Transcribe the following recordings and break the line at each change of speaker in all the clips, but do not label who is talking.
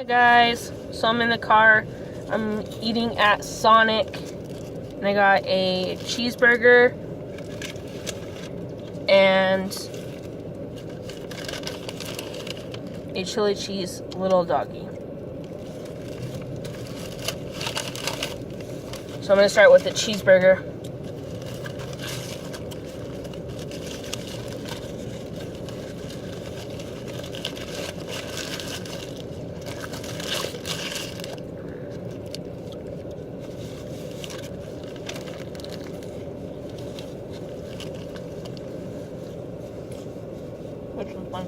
Hi guys, so I'm in the car. I'm eating at Sonic and I got a cheeseburger and a chili cheese little doggy. So I'm gonna start with the cheeseburger. Which one's fun?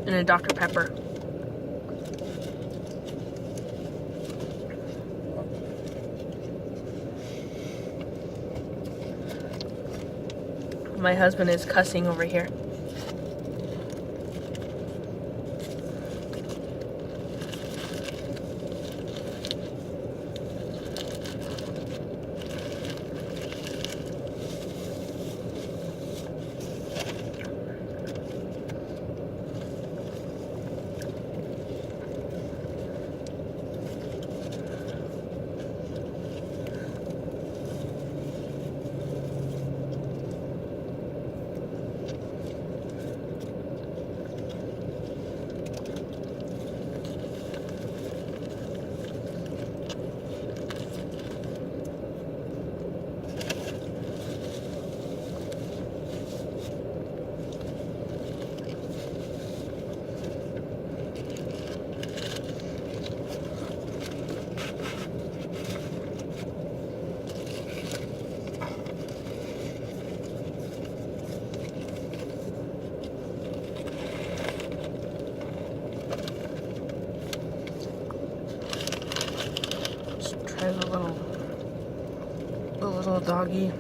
And a Dr. Pepper. My husband is cussing over here. Try the little doggy.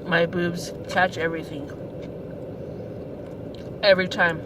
My boobs catch everything. Every time.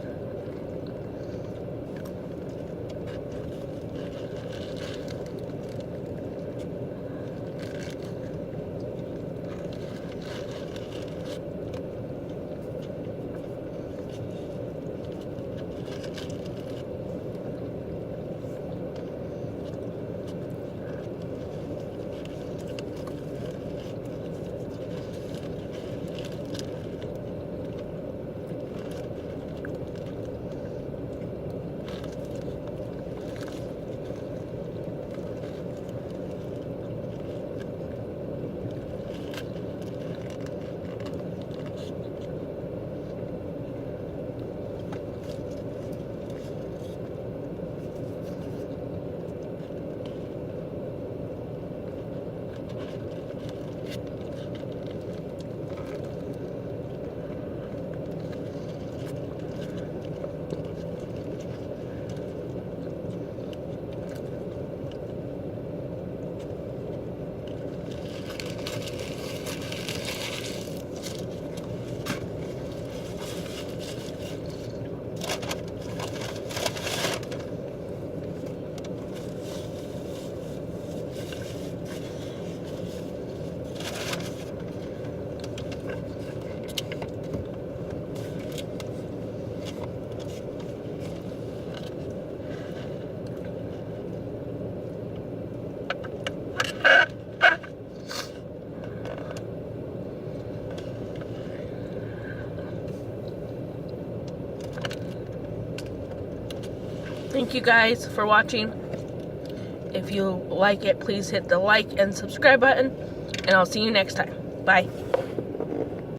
Thank you guys for watching. If you like it, please hit the like and subscribe button. And I'll see you next time. Bye.